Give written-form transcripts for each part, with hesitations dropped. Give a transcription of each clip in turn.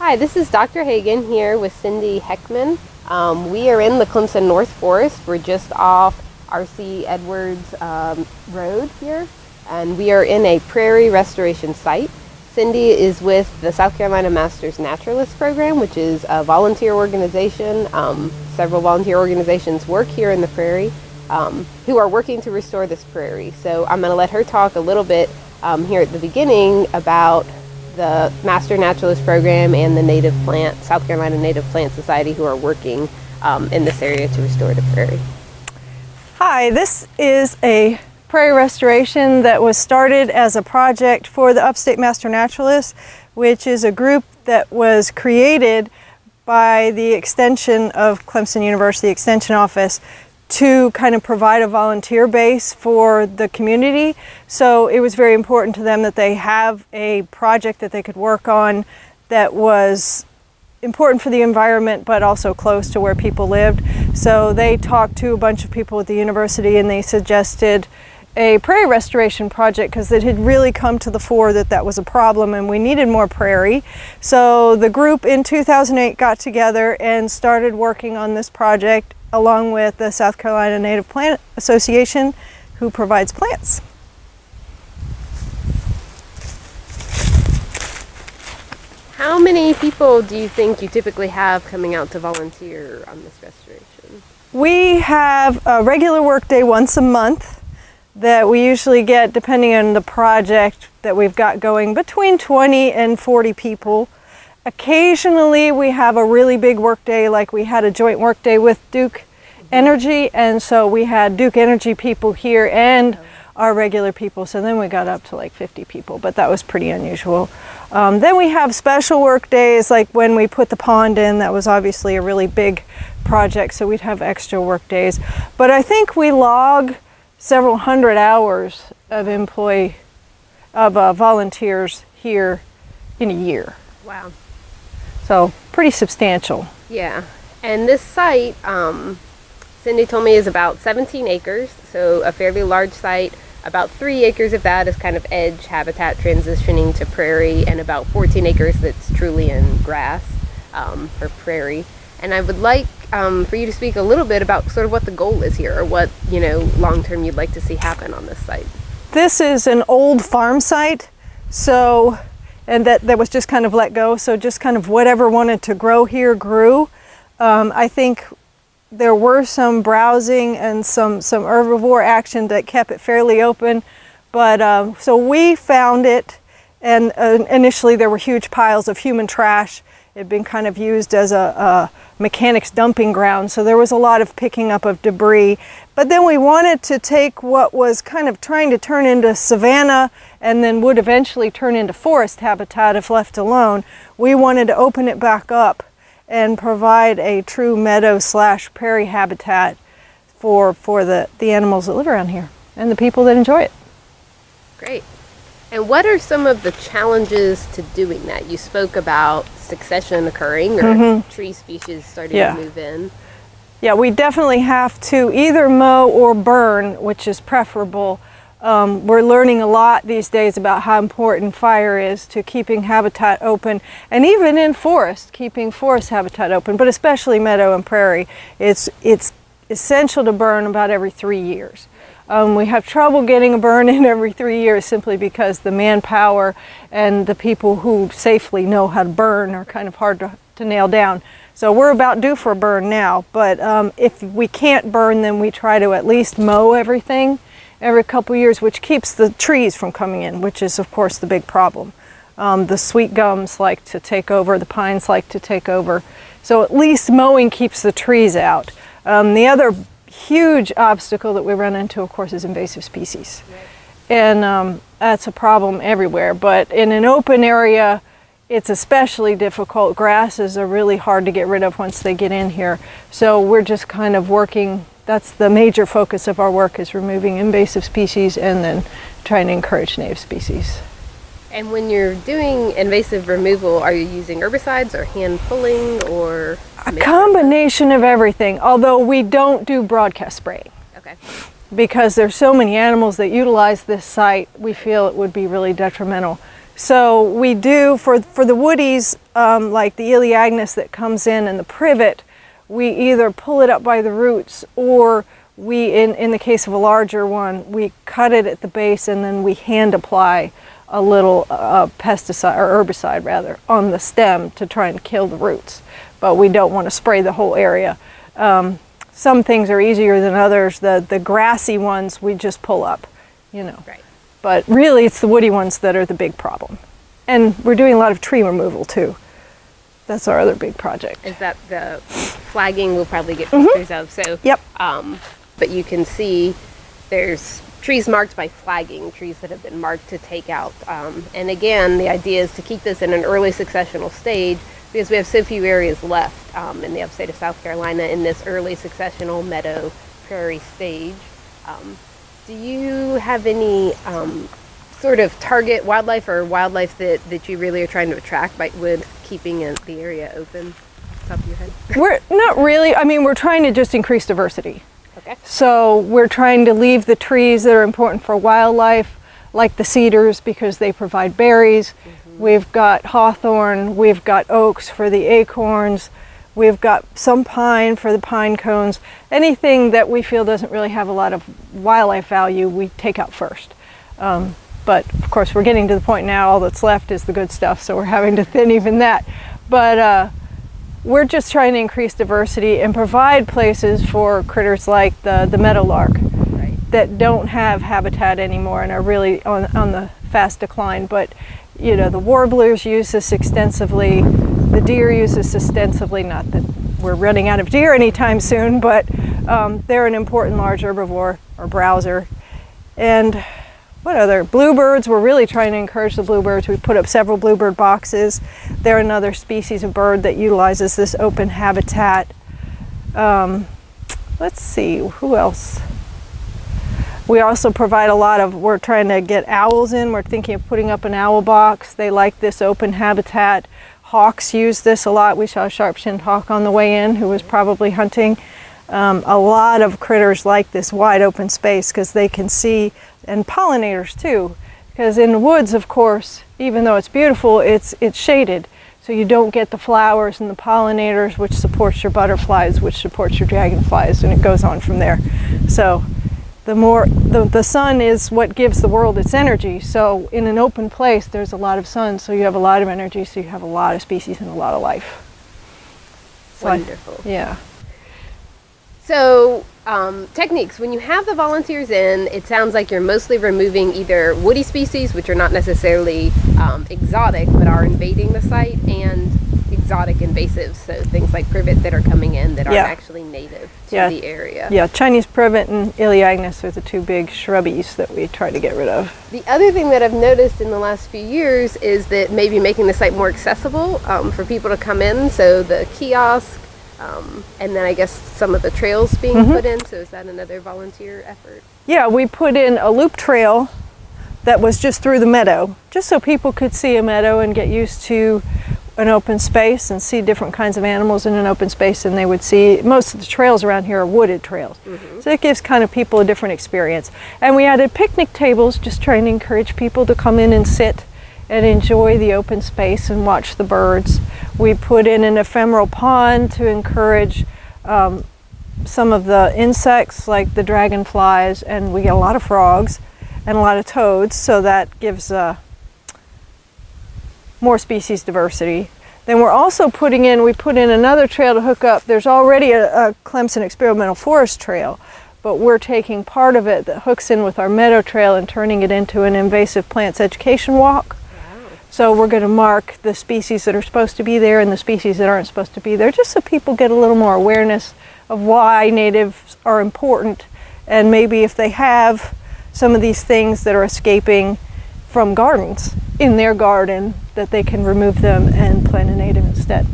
Hi, this is Dr. Hagan here with Cindy Heckman. We are in the Clemson North Forest. We're just off R.C. Edwards Road here, and we are in a prairie restoration site. Cindy is with the South Carolina Masters Naturalist Program, which is a volunteer organization. Several volunteer organizations work here in the prairie who are working to restore this prairie. So I'm going to let her talk a little bit here at the beginning about the Master Naturalist Program and the South Carolina Native Plant Society who are working in this area to restore the prairie. Hi, this is a prairie restoration that was started as a project for the Upstate Master Naturalists, which is a group that was created by the extension of Clemson University Extension Office to kind of provide a volunteer base for the community. So it was very important to them that they have a project that they could work on that was important for the environment but also close to where people lived. So they talked to a bunch of people at the university and they suggested a prairie restoration project because it had really come to the fore that that was a problem and we needed more prairie. So the group in 2008 got together and started working on this project along with the South Carolina Native Plant Association, who provides plants. How many people do you think you typically have coming out to volunteer on this restoration? We have a regular work day once a month that we usually get, depending on the project that we've got going, between 20 and 40 people. Occasionally we have a really big work day, like we had a joint work day with Duke Energy, and so we had Duke Energy people here and our regular people, so then we got up to like 50 people, but that was pretty unusual. Then we have special work days, like when we put the pond in, that was obviously a really big project, so we'd have extra work days. But I think we log several hundred hours of volunteers here in a year. Wow. So pretty substantial. Yeah, and this site, Cindy told me, is about 17 acres, so a fairly large site. About 3 acres of that is kind of edge habitat transitioning to prairie, and about 14 acres that's truly in grass for prairie. And I would like for you to speak a little bit about sort of what the goal is here, or what, long-term you'd like to see happen on this site. This is an old farm site, so and that was just kind of let go, so just kind of whatever wanted to grow here grew. I think there were some browsing and some herbivore action that kept it fairly open, but so we found it, and initially there were huge piles of human trash. It had been kind of used as a mechanics dumping ground, so there was a lot of picking up of debris. But then we wanted to take what was kind of trying to turn into savanna and then would eventually turn into forest habitat if left alone. We wanted to open it back up and provide a true meadow/prairie habitat for the animals that live around here and the people that enjoy it. Great. And what are some of the challenges to doing that? You spoke about succession occurring, or tree species starting to move in. Yeah, we definitely have to either mow or burn, which is preferable. We're learning a lot these days about how important fire is to keeping habitat open, and even in forest, keeping forest habitat open, but especially meadow and prairie. It's essential to burn about every 3 years. We have trouble getting a burn in every 3 years simply because the manpower and the people who safely know how to burn are kind of hard to nail down. So we're about due for a burn now, but if we can't burn, then we try to at least mow everything every couple years, which keeps the trees from coming in, which is of course the big problem. The sweet gums like to take over, the pines like to take over. So at least mowing keeps the trees out. The other huge obstacle that we run into, of course, is invasive species. Right. And that's a problem everywhere, but in an open area it's especially difficult. Grasses are really hard to get rid of once they get in here, so we're just kind of working. That's the major focus of our work, is removing invasive species and then trying to encourage native species. And when you're doing invasive removal, are you using herbicides or hand pulling, or a combination of everything, although we don't do broadcast spraying. Okay. Because there's so many animals that utilize this site, we feel it would be really detrimental So we do, for the woodies, like the Elaeagnus that comes in and the privet, we either pull it up by the roots, or we, in the case of a larger one, we cut it at the base and then we hand apply a little pesticide, or herbicide rather, on the stem to try and kill the roots. But we don't want to spray the whole area. Some things are easier than others. The grassy ones we just pull up, you know. Right. But really it's the woody ones that are the big problem. And we're doing a lot of tree removal too. That's our other big project. Is that the flagging we'll probably get pictures of? So, Yep. But you can see there's trees marked by flagging, trees that have been marked to take out. And again, the idea is to keep this in an early successional stage because we have so few areas left in the upstate of South Carolina in this early successional meadow prairie stage. Do you have any sort of target wildlife or wildlife that you really are trying to attract with keeping the area open off the top of your head? We're not really, I mean, we're trying to just increase diversity. Okay. So we're trying to leave the trees that are important for wildlife, like the cedars, because they provide berries. We've got hawthorn, we've got oaks for the acorns, we've got some pine for the pine cones. Anything that we feel doesn't really have a lot of wildlife value, we take out first. But of course we're getting to the point now all that's left is the good stuff, so we're having to thin even that. But we're just trying to increase diversity and provide places for critters like the meadowlark that don't have habitat anymore and are really on the fast decline. But you know, the warblers use this extensively, the deer use this extensively, not that we're running out of deer anytime soon, but they're an important large herbivore or browser. And what other? Bluebirds, we're really trying to encourage the bluebirds. We put up several bluebird boxes. They're another species of bird that utilizes this open habitat. Let's see, who else? We also provide a lot of, we're trying to get owls in. We're thinking of putting up an owl box. They like this open habitat. Hawks use this a lot. We saw a sharp-shinned hawk on the way in who was probably hunting. A lot of critters like this wide open space because they can see, and pollinators too, because in the woods, of course, even though it's beautiful, it's shaded. So you don't get the flowers and the pollinators, which supports your butterflies, which supports your dragonflies, and it goes on from there. So the sun is what gives the world its energy. So in an open place, there's a lot of sun, so you have a lot of energy, so you have a lot of species and a lot of life. Wonderful. Yeah. So techniques, when you have the volunteers in, it sounds like you're mostly removing either woody species, which are not necessarily exotic, but are invading the site, and exotic invasives, so things like privet that are coming in that aren't actually native to the area. Yeah, Chinese privet and Elaeagnus are the two big shrubbies that we try to get rid of. The other thing that I've noticed in the last few years is that maybe making the site more accessible for people to come in, so the kiosk, and then I guess some of the trails being put in, so is that another volunteer effort? Yeah, we put in a loop trail that was just through the meadow, just so people could see a meadow and get used to an open space and see different kinds of animals in an open space than they would see. Most of the trails around here are wooded trails. So it gives kind of people a different experience. And we added picnic tables, just trying to encourage people to come in and sit and enjoy the open space and watch the birds. We put in an ephemeral pond to encourage some of the insects like the dragonflies, and we get a lot of frogs and a lot of toads, so that gives more species diversity. Then we're also we put in another trail to hook up. There's already a Clemson Experimental Forest Trail, but we're taking part of it that hooks in with our meadow trail and turning it into an invasive plants education walk. So we're going to mark the species that are supposed to be there and the species that aren't supposed to be there, just so people get a little more awareness of why natives are important, and maybe if they have some of these things that are escaping from gardens in their garden, that they can remove them and plant a native instead.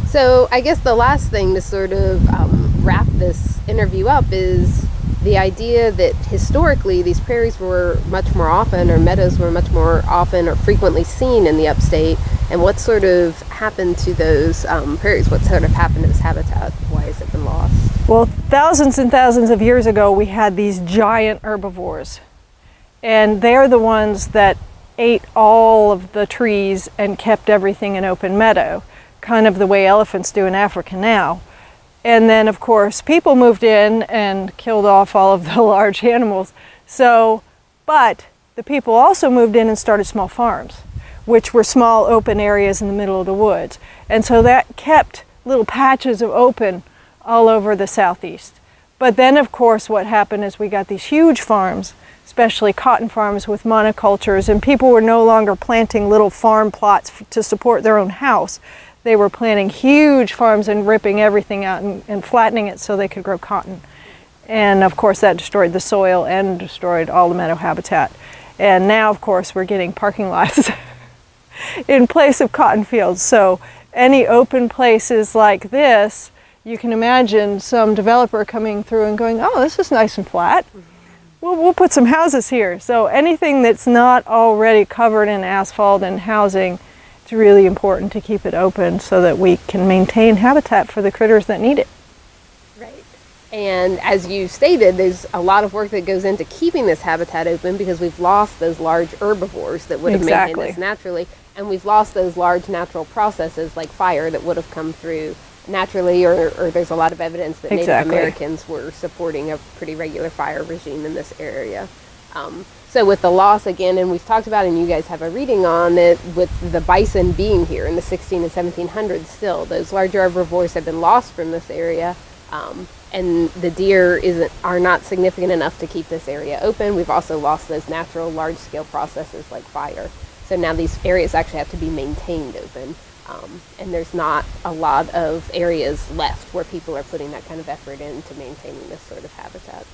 So I guess the last thing to sort of wrap this interview up is the idea that historically these prairies were much more often, or meadows were much more often or frequently seen in the upstate, and what sort of happened to those prairies? What sort of happened to this habitat? Why has it been lost? Well, thousands and thousands of years ago we had these giant herbivores, and they're the ones that ate all of the trees and kept everything an open meadow, kind of the way elephants do in Africa now. And then, of course, people moved in and killed off all of the large animals. But the people also moved in and started small farms, which were small open areas in the middle of the woods. And so that kept little patches of open all over the southeast. But then, of course, what happened is we got these huge farms, especially cotton farms with monocultures, and people were no longer planting little farm plots to support their own house. They were planting huge farms and ripping everything out and flattening it so they could grow cotton. And of course that destroyed the soil and destroyed all the meadow habitat. And now, of course, we're getting parking lots in place of cotton fields. So any open places like this, you can imagine some developer coming through and going, oh, this is nice and flat. We'll put some houses here. So anything that's not already covered in asphalt and housing, it's really important to keep it open so that we can maintain habitat for the critters that need it. Right. And as you stated, there's a lot of work that goes into keeping this habitat open because we've lost those large herbivores that would have maintained this naturally, and we've lost those large natural processes like fire that would have come through naturally, or there's a lot of evidence that Native Americans were supporting a pretty regular fire regime in this area. So with the loss again, and we've talked about, and you guys have a reading on it, with the bison being here in the 16 and 1700s still, those larger herbivores have been lost from this area, and the deer are not significant enough to keep this area open. We've also lost those natural large-scale processes like fire. So now these areas actually have to be maintained open, and there's not a lot of areas left where people are putting that kind of effort into maintaining this sort of habitat.